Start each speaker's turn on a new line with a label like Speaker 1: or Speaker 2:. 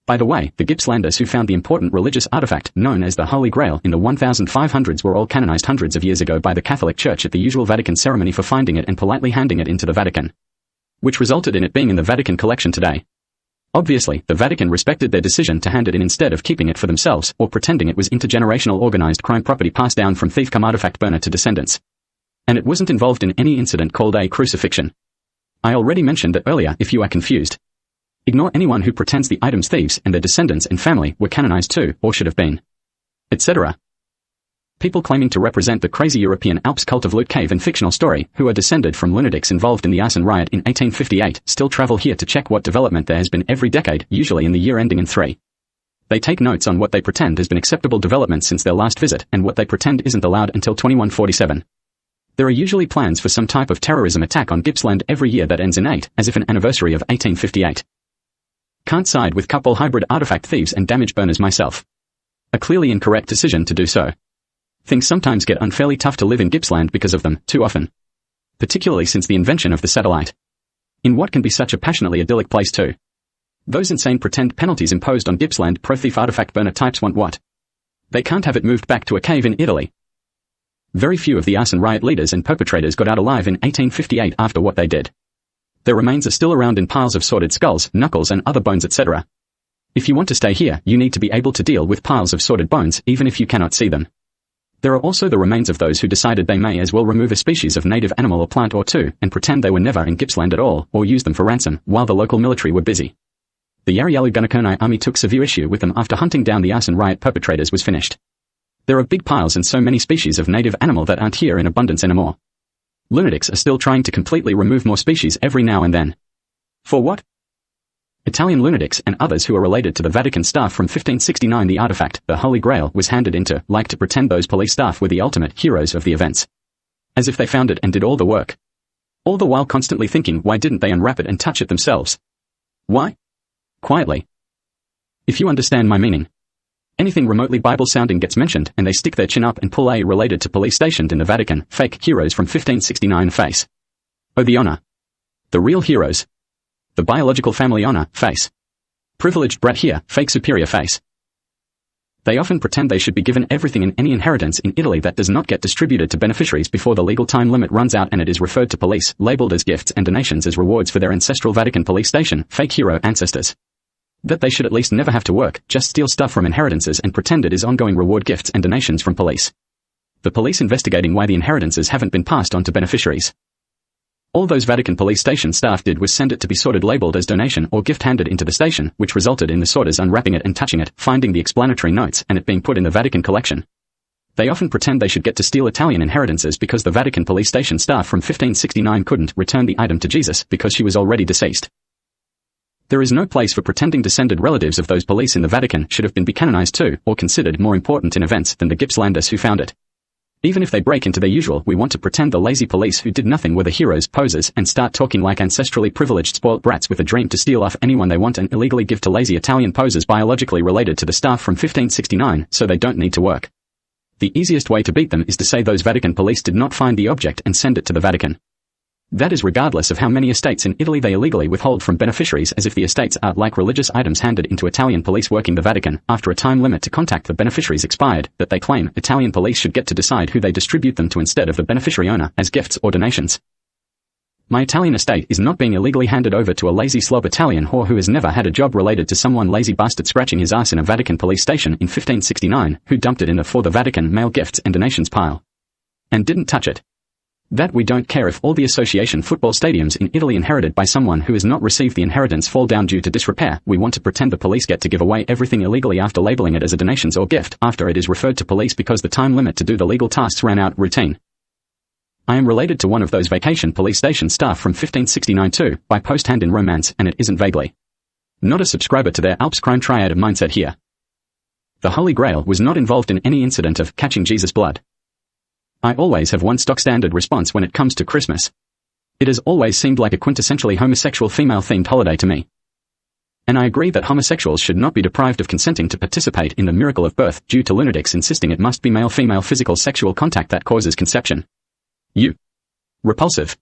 Speaker 1: By the way, the Gippslanders who found the important religious artifact known as the Holy Grail in the 1500s were all canonized hundreds of years ago by the Catholic Church at the usual Vatican ceremony for finding it and politely handing it into the Vatican, which resulted in it being in the Vatican collection today. Obviously, the Vatican respected their decision to hand it in instead of keeping it for themselves or pretending it was intergenerational organized crime property passed down from thief cum artifact burner to descendants. And it wasn't involved in any incident called a crucifixion. I already mentioned that earlier if you are confused. Ignore anyone who pretends the item's thieves and their descendants and family were canonized too, or should have been, etc. People claiming to represent the crazy European Alps cult of Loot Cave and fictional story, who are descended from lunatics involved in the arson riot in 1858, still travel here to check what development there has been every decade, usually in the year ending in 3. They take notes on what they pretend has been acceptable development since their last visit and what they pretend isn't allowed until 2147. There are usually plans for some type of terrorism attack on Gippsland every year that ends in 8, as if an anniversary of 1858. Can't side with couple hybrid artifact thieves and damage burners myself. A clearly incorrect decision to do so. Things sometimes get unfairly tough to live in Gippsland because of them, too often. Particularly since the invention of the satellite. In what can be such a passionately idyllic place too. Those insane pretend penalties imposed on Gippsland pro-thief artifact burner types want what? They can't have it moved back to a cave in Italy. Very few of the arson riot leaders and perpetrators got out alive in 1858 after what they did. Their remains are still around in piles of sordid skulls, knuckles and other bones etc. If you want to stay here, you need to be able to deal with piles of sordid bones, even if you cannot see them. There are also the remains of those who decided they may as well remove a species of native animal or plant or two, and pretend they were never in Gippsland at all, or use them for ransom, while the local military were busy. The Yarragon army took severe issue with them after hunting down the arson riot perpetrators was finished. There are big piles and so many species of native animal that aren't here in abundance anymore. Lunatics are still trying to completely remove more species every now and then. For what? Italian lunatics and others who are related to the Vatican staff from 1569. The artifact, the Holy Grail, was handed into, like to pretend those police staff were the ultimate heroes of the events. As if they found it and did all the work. All the while constantly thinking, why didn't they unwrap it and touch it themselves? Why? Quietly. If you understand my meaning. Anything remotely Bible-sounding gets mentioned and they stick their chin up and pull a related to police stationed in the Vatican, fake heroes from 1569 face. Oh, the honor. The real heroes. The biological family honor, face. Privileged brat here, fake superior face. They often pretend they should be given everything in any inheritance in Italy that does not get distributed to beneficiaries before the legal time limit runs out and it is referred to police, labeled as gifts and donations as rewards for their ancestral Vatican police station, fake hero ancestors. That they should at least never have to work, just steal stuff from inheritances and pretend it is ongoing reward gifts and donations from police. The police investigating why the inheritances haven't been passed on to beneficiaries. All those Vatican police station staff did was send it to be sorted labeled as donation or gift handed into the station, which resulted in the sorters unwrapping it and touching it, finding the explanatory notes and it being put in the Vatican collection. They often pretend they should get to steal Italian inheritances because the Vatican police station staff from 1569 couldn't return the item to Jesus because she was already deceased. There is no place for pretending descended relatives of those police in the Vatican should have been canonized too, or considered more important in events than the Gippslanders who found it. Even if they break into their usual, we want to pretend the lazy police who did nothing were the heroes posers and start talking like ancestrally privileged spoilt brats with a dream to steal off anyone they want and illegally give to lazy Italian posers biologically related to the staff from 1569, so they don't need to work. The easiest way to beat them is to say those Vatican police did not find the object and send it to the Vatican. That is regardless of how many estates in Italy they illegally withhold from beneficiaries, as if the estates are like religious items handed into Italian police working the Vatican after a time limit to contact the beneficiaries expired, that they claim Italian police should get to decide who they distribute them to instead of the beneficiary owner as gifts or donations. My Italian estate is not being illegally handed over to a lazy slob Italian whore who has never had a job related to someone lazy bastard scratching his ass in a Vatican police station in 1569 who dumped it in the for the Vatican mail gifts and donations pile. And didn't touch it. That we don't care if all the association football stadiums in Italy inherited by someone who has not received the inheritance fall down due to disrepair. We want to pretend the police get to give away everything illegally after labeling it as a donations or gift after it is referred to police because the time limit to do the legal tasks ran out. Routine. I am related to one of those vacation police station staff from 1569 too, by post-hand in romance, and it isn't vaguely. Not a subscriber to their Alps crime triad of mindset here. The Holy Grail was not involved in any incident of catching Jesus' blood. I always have one stock standard response when it comes to Christmas. It has always seemed like a quintessentially homosexual female-themed holiday to me. And I agree that homosexuals should not be deprived of consenting to participate in the miracle of birth due to lunatics insisting it must be male-female physical sexual contact that causes conception. Repulsive.